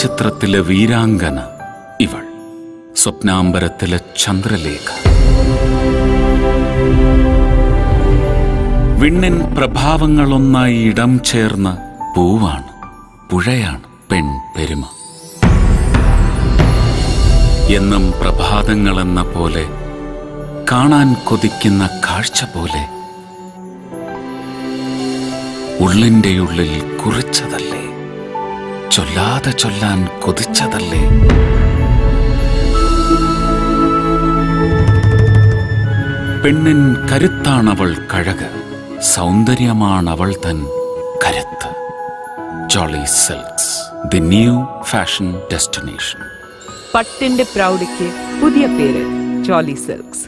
ചലച്ചിത്രത്തിലെ വീരാംഗന ഇവൾ, സ്വപ്നാംബരത്തിലെ ചന്ദ്രലേഖ. വിണ്ണിൻ പ്രഭാവങ്ങളൊന്നായി ഇടം ചേർന്ന പൂവാണ്, പുഴയാണ് പെൺ പെരുമ. എന്നും പ്രഭാതങ്ങളെന്ന പോലെ, കാണാൻ കൊതിക്കുന്ന കാഴ്ച പോലെ, ഉള്ളിൻ്റെ ഉള്ളിൽ കുറിച്ചതല്ലേ, ചൊല്ലാതെ ചൊല്ലാൻ കൊതിച്ചതല്ലേ. പെണ്ണിൻ കരുത്താണവൾ കഴക്, സൗന്ദര്യമാണവൾ തൻ കരുത്ത്. Jolly Silks, the new fashion destination. പട്ടിന്റെ പ്രൗഢിക്ക് പുതിയ പേര് ജോളി സിൽക്സ്.